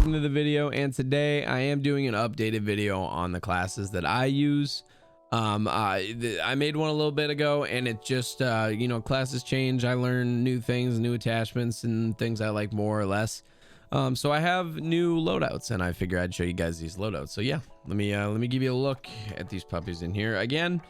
welcome to the video. And today I am doing an updated video on the classes that I use. I made one a little bit ago, and it just you know, classes change. I learn new things, new attachments, and things I like more or less. So I have new loadouts, and I figure I'd show you guys these loadouts. So yeah, let me give you a look at these puppies in here. Again,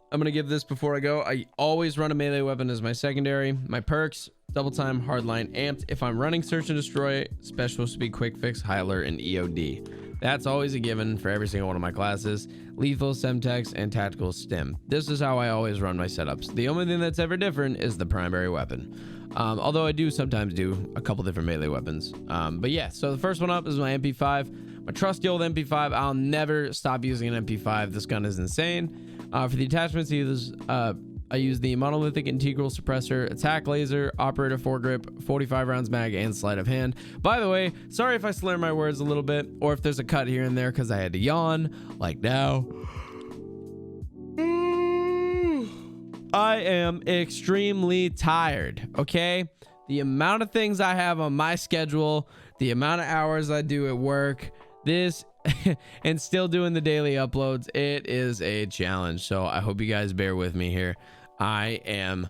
I'm gonna give this before I go. I always run a melee weapon as my secondary. My perks: double time, hardline, amped. If I'm running search and destroy, special speed, quick fix, high alert, and EOD. That's always a given for every single one of my classes. Lethal, semtex, and tactical stim. This is how I always run my setups. The only thing that's ever different is the primary weapon. Although I do sometimes do a couple different melee weapons. But yeah, so the first one up is my MP5. My trusty old MP5. I'll never stop using an MP5. This gun is insane. For the attachments, I use the monolithic integral suppressor, attack laser, operator foregrip, 45 rounds mag, and sleight of hand. By the way, sorry if I slur my words a little bit, or if there's a cut here and there because I had to yawn, like now. I am extremely tired, okay? The amount of things I have on my schedule, the amount of hours I do at work, this and still doing the daily uploads, it is a challenge. So I hope you guys bear with me here. I am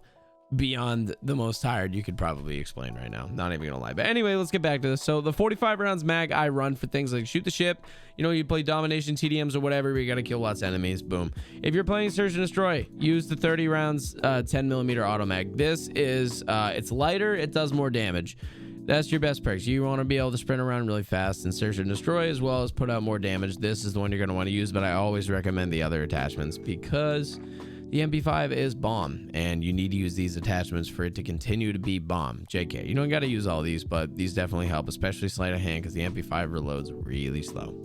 beyond the most tired you could probably explain right now, not even gonna lie. But anyway, let's get back to this. So the 45 rounds mag I run for things like shoot the ship, you know, you play domination, TDMs, or whatever, you gotta kill lots of enemies, boom. If you're playing search and destroy, use the 30 rounds 10mm auto mag. This is it's lighter, it does more damage. That's your best perks. You want to be able to sprint around really fast and search and destroy, as well as put out more damage. This is the one you're going to want to use, but I always recommend the other attachments because the MP5 is bomb, and you need to use these attachments for it to continue to be bomb. JK, you don't got to use all these, but these definitely help, especially sleight of hand, because the MP5 reloads really slow.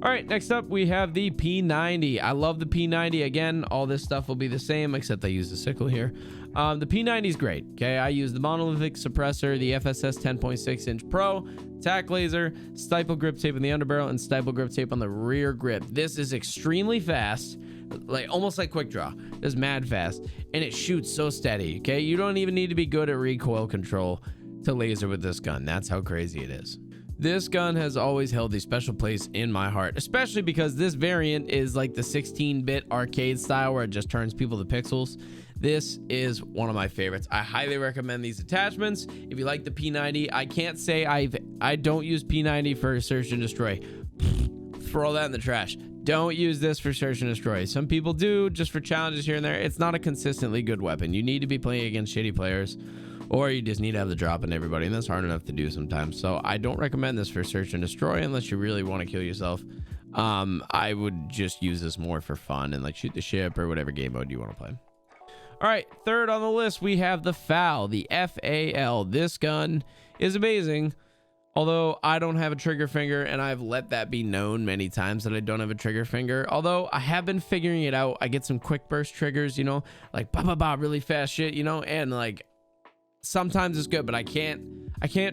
All right, next up we have the P90. I love the P90. Again, all this stuff will be the same, except I use the sickle here. The P90 is great. Okay, I use the monolithic suppressor, the FSS 10.6-inch Pro, tack laser, stipple grip tape on the underbarrel, and stipple grip tape on the rear grip. This is extremely fast, like almost like quick draw. It's mad fast, and it shoots so steady. Okay, you don't even need to be good at recoil control to laser with this gun. That's how crazy it is. This gun has always held a special place in my heart, especially because this variant is like the 16-bit arcade style where it just turns people to pixels. This is one of my favorites. I highly recommend these attachments. If you like the P90, I can't say I don't use P90 for search and destroy. Throw that in the trash. Don't use this for search and destroy. Some people do, just for challenges here and there. It's not a consistently good weapon. You need to be playing against shitty players, or you just need to have the drop in everybody, and that's hard enough to do sometimes. So I don't recommend this for search and destroy unless you really want to kill yourself. I would just use this more for fun and like shoot the ship or whatever game mode you want to play. All right, third on the list we have the FAL, the FAL. This gun is amazing, although I don't have a trigger finger, and I've let that be known many times that I don't have a trigger finger. Although I have been figuring it out. I get some quick burst triggers, you know, like ba ba ba, really fast shit, you know, and like sometimes it's good, but I can't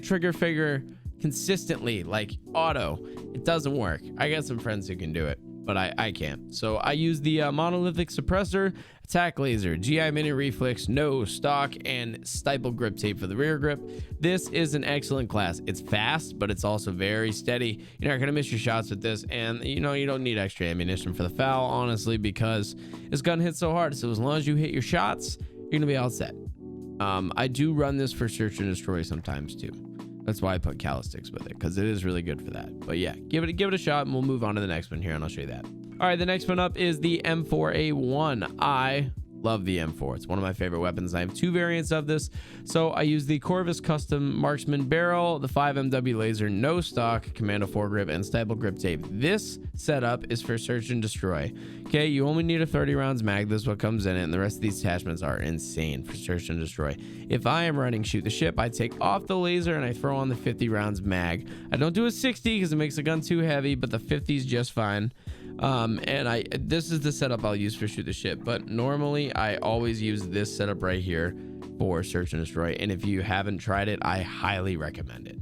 trigger finger consistently like auto. It doesn't work. I got some friends who can do it, but I can't. So I use the monolithic suppressor, attack laser, GI mini reflex, no stock, and stipple grip tape for the rear grip. This is an excellent class. It's fast, but it's also very steady. You're not gonna miss your shots with this, and you know, you don't need extra ammunition for the FAL, honestly, because this gun hits so hard. So as long as you hit your shots, you're gonna be all set. I do run this for search and destroy sometimes too. That's why I put calisthenics with it, because it is really good for that. But yeah, give it a shot, and we'll move on to the next one here, and I'll show you that. All right, the next one up is the M4A1. I love the M4. It's one of my favorite weapons. I have two variants of this. So I use the Corvus Custom Marksman Barrel, the 5MW laser, no stock, commando foregrip, and stipple grip tape. This setup is for search and destroy. Okay, you only need a 30 rounds mag. This is what comes in it, and the rest of these attachments are insane for search and destroy. If I am running shoot the ship, I take off the laser and I throw on the 50 rounds mag. I don't do a 60 because it makes the gun too heavy, but the 50 is just fine. This is the setup I'll use for shoot the ship, but normally I always use this setup right here for search and destroy, and if you haven't tried it, I highly recommend it.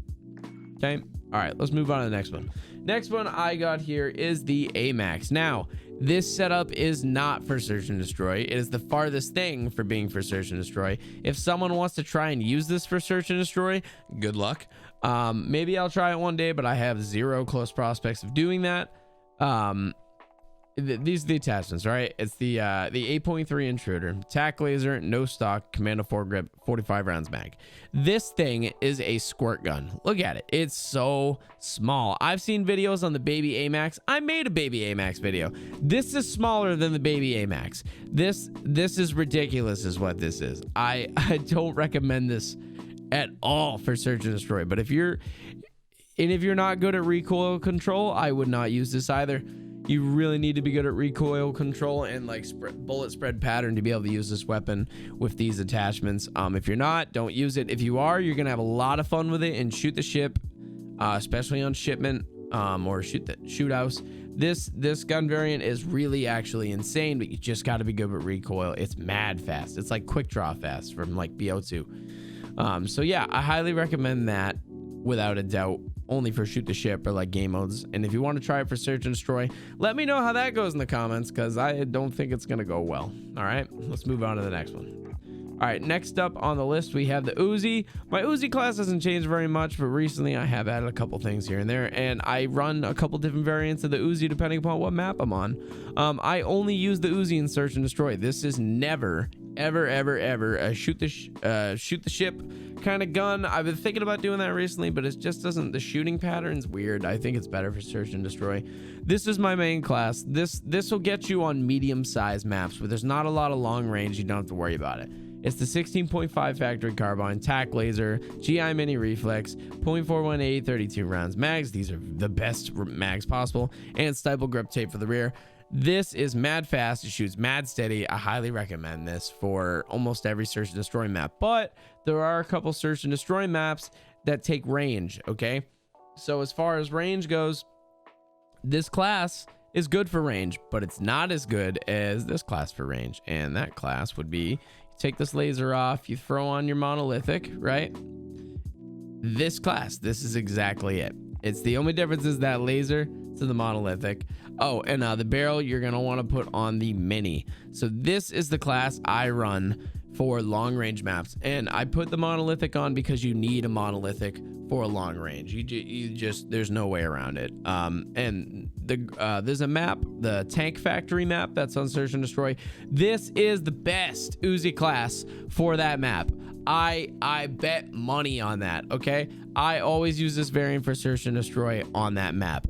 Okay, all right, let's move on to the next one. Next one I got here is the AMAX. Now This setup is not for search and destroy. It is the farthest thing for being for search and destroy. If someone wants to try and use this for search and destroy, good luck. Maybe I'll try it one day, but I have zero close prospects of doing that. These are the attachments, right? It's the 8.3 intruder, tac laser, no stock, commando foregrip, 45 rounds mag. This thing is a squirt gun. Look at it. It's so small. I've seen videos on the baby AMAX. I made a baby AMAX video. This is smaller than the baby AMAX. This is ridiculous is what this is. I don't recommend this at all for search and destroy, but if you're not good at recoil control, I would not use this either. You really need to be good at recoil control and like bullet spread pattern to be able to use this weapon with these attachments. If you're not, don't use it. If you are, you're gonna have a lot of fun with it and shoot the ship, especially on shipment, or shoot house. This gun variant is really actually insane, but you just got to be good with recoil. It's mad fast. It's like quick draw fast from like BO2. So yeah, I highly recommend that without a doubt, only for shoot the ship or like game modes. And if you want to try it for search and destroy, let me know how that goes in the comments, because I don't think it's gonna go well. All right, let's move on to the next one. All right, next up on the list we have the UZI. My UZI class hasn't changed very much, but recently I have added a couple things here and there, and I run a couple different variants of the UZI depending upon what map I'm on. I only use the UZI in search and destroy. This is never ever a shoot the ship kind of gun. I've been thinking about doing that recently, but it just doesn't, the shooting pattern's weird. I think it's better for search and destroy. This is my main class. This will get you on medium sized maps where there's not a lot of long range. You don't have to worry about it. It's the 16.5 factory carbine, tac laser, GI mini reflex, .418 32 rounds mags. These are the best mags possible, and stipple grip tape for the rear. This is mad fast. It shoots mad steady. I highly recommend this for almost every search and destroy map, but there are a couple search and destroy maps that take range. Okay, so as far as range goes, this class is good for range, but it's not as good as this class for range. And that class would be, you take this laser off, you throw on your monolithic, right? This class, this is exactly it. It's the only difference is that laser to the monolithic. Oh, and the barrel you're gonna want to put on the mini. So this is the class I run for long range maps, and I put the monolithic on because you need a monolithic for a long range. You just there's no way around it. And there's a map, the tank factory map that's on search and destroy. This is the best UZI class for that map. I bet money on that. Okay, I always use this variant for search and destroy on that map.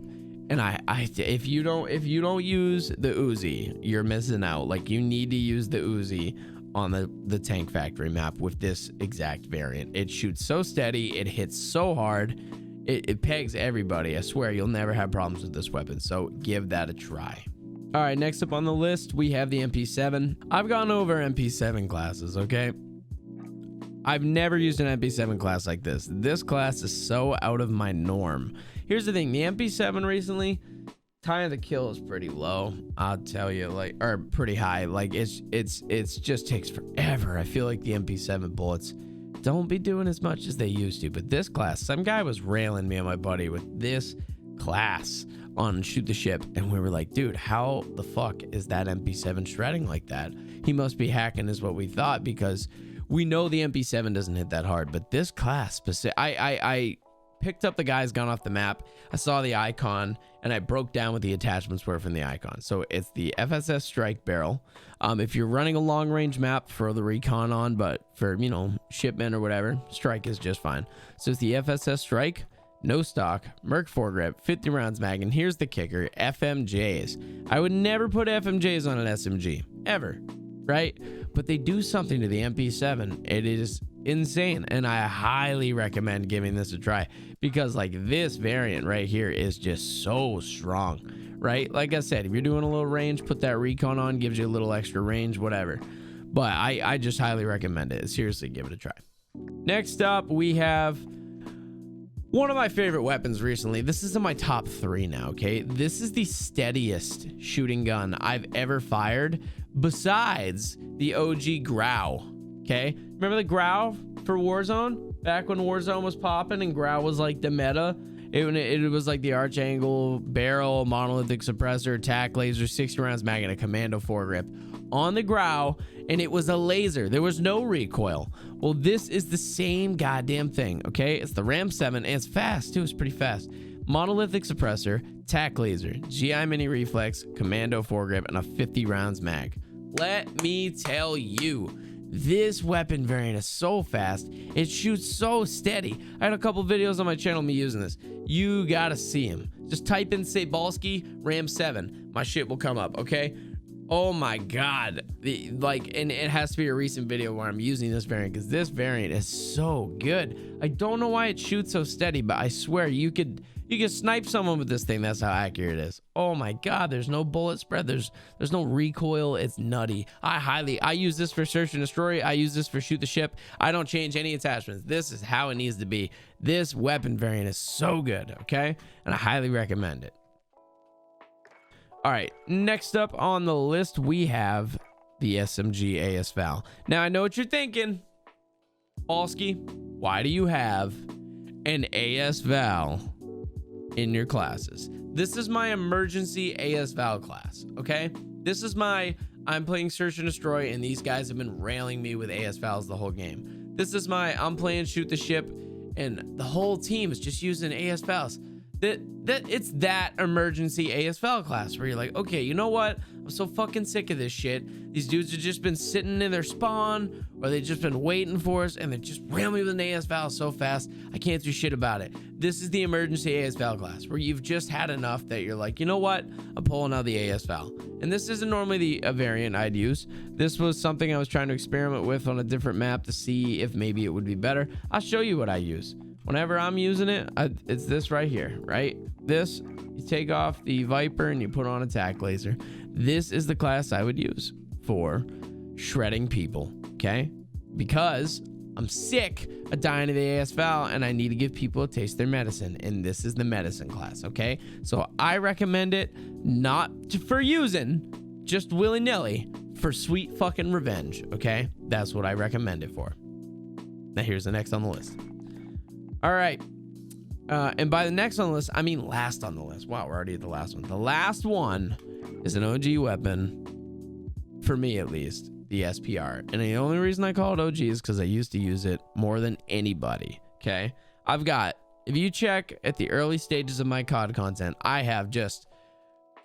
And if you don't use the UZI, you're missing out. Like, you need to use the UZI on the tank factory map with this exact variant. It shoots so steady, it hits so hard, it pegs everybody. I swear you'll never have problems with this weapon, so give that a try. All right, next up on the list we have the MP7. I've gone over MP7 classes. Okay, I've never used an MP7 class like this. This class is so out of my norm. Here's the thing, the MP7 recently, time to kill is pretty low, I'll tell you, like, or pretty high. Like, it's just takes forever. I feel like the MP7 bullets don't be doing as much as they used to. But this class, some guy was railing me and my buddy with this class on shoot the ship, and we were like, dude, how the fuck is that MP7 shredding like that? He must be hacking is what we thought, because we know the MP7 doesn't hit that hard. But this class specific, I picked up the guy's gun off the map. I saw the icon and I broke down what the attachments were from the icon. So it's the FSS strike barrel. If you're running a long range map for the recon on, but for, you know, shipment or whatever, strike is just fine. So it's the FSS strike, no stock, Merc foregrip, 50 rounds mag, and here's the kicker, FMJs. I would never put FMJs on an SMG, ever, right? But they do something to the MP7. It is insane, and I highly recommend giving this a try, because like this variant right here is just so strong, right? Like I said, if you're doing a little range, put that recon on, gives you a little extra range, whatever. But I just highly recommend it. Seriously, give it a try. Next up, we have one of my favorite weapons recently. This is in my top 3 now, okay? This is the steadiest shooting gun I've ever fired, besides the OG Grau, okay? Remember the Grau for Warzone? Back when Warzone was popping and Grau was like the meta, It was like the arch angle barrel, monolithic suppressor, tack laser, 60 rounds mag, and a commando foregrip on the growl, and it was a laser. There was no recoil. Well, this is the same goddamn thing, okay? It's the Ram 7, and it's fast too. It's pretty fast. Monolithic suppressor, tack laser, GI mini reflex, commando foregrip, and a 50 rounds mag. Let me tell you, this weapon variant is so fast. It shoots so steady. I had a couple videos on my channel me using this. You gotta see them. Just type in Sabalski Ram 7. My shit will come up, okay? Oh my god. And it has to be a recent video where I'm using this variant, because this variant is so good. I don't know why it shoots so steady, but I swear you could snipe someone with this thing. That's how accurate it is. Oh my god, there's no bullet spread, there's no recoil. It's nutty. I use this for search and destroy. I use this for shoot the ship. I don't change any attachments. This is how it needs to be. This weapon variant is so good, okay? And I highly recommend it. All right, next up on the list we have the SMG ASVAL. Now I know what you're thinking, Balski, why do you have an ASVAL in your classes? This is my emergency ASVAL class, okay? This is my, I'm playing search and destroy, and these guys have been railing me with ASVALs the whole game. This is my, I'm playing shoot the ship, and the whole team is just using ASVALs. It's that emergency ASVAL class where you're like, okay, you know what? I'm so fucking sick of this shit. These dudes have just been sitting in their spawn, or they've just been waiting for us, and they're just railing me with an ASVAL so fast, I can't do shit about it. This is the emergency ASVAL class where you've just had enough that you're like, you know what? I'm pulling out the ASVAL. And this isn't normally a variant I'd use. This was something I was trying to experiment with on a different map to see if maybe it would be better. I'll show you what I use. Whenever I'm using it, it's this right here, right? This, you take off the Viper and you put on a tack laser. This is the class I would use for shredding people, okay? Because I'm sick of dying to the ASVAL and I need to give people a taste of their medicine, and this is the medicine class, okay? So I recommend it not for using, just willy-nilly, for sweet fucking revenge, okay? That's what I recommend it for. Now here's the next on the list. All right, and by the next on the list, I mean last on the list. Wow, we're already at the last one. The last one is an OG weapon, for me at least, the SPR. And the only reason I call it OG is because I used to use it more than anybody, okay? I've got, if you check at the early stages of my COD content, I have just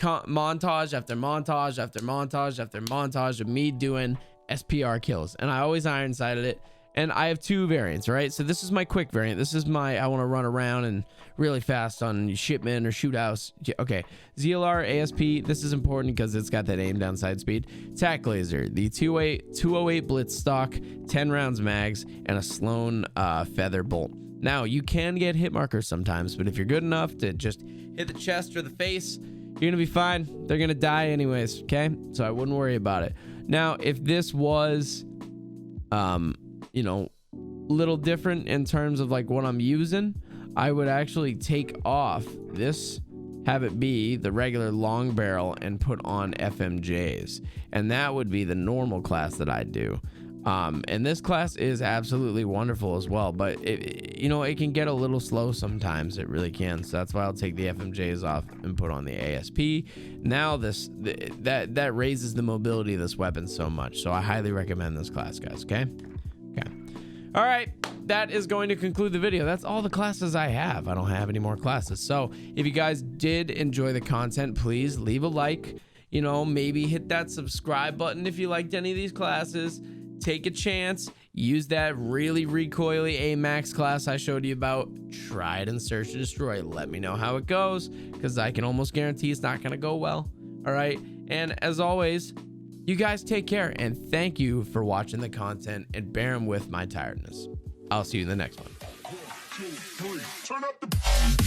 montage after montage after montage after montage of me doing SPR kills. And I always iron sighted it. And I have two variants, right? So this is my quick variant. This is my, I want to run around and really fast on shipment or shootouts. Okay, ZLR ASP. This is important because it's got that aim down side speed. Tack laser, the 208 blitz stock, 10 rounds mags, and a Sloan feather bolt. Now you can get hit markers sometimes, but if you're good enough to just hit the chest or the face, you're gonna be fine. They're gonna die anyways, okay? So I wouldn't worry about it. Now, if this was, you know, little different in terms of like what I'm using, I would actually take off this, have it be the regular long barrel, and put on FMJs, and that would be the normal class that I do. And this class is absolutely wonderful as well, but you know, it can get a little slow sometimes. It really can. So that's why I'll take the FMJs off and put on the ASP. Now that raises the mobility of this weapon so much. So I highly recommend this class, guys. Okay. All right, that is going to conclude the video. That's all the classes I have. I don't have any more classes. So if you guys did enjoy the content, please leave a like, you know, maybe hit that subscribe button if you liked any of these classes. Take a chance, use that really recoily AMAX class I showed you about. Try it and search and destroy. Let me know how it goes, because I can almost guarantee it's not going to go well. All right, and as always, you guys take care, and thank you for watching the content and bearing with my tiredness. I'll see you in the next one. 1, 2, 3, turn up the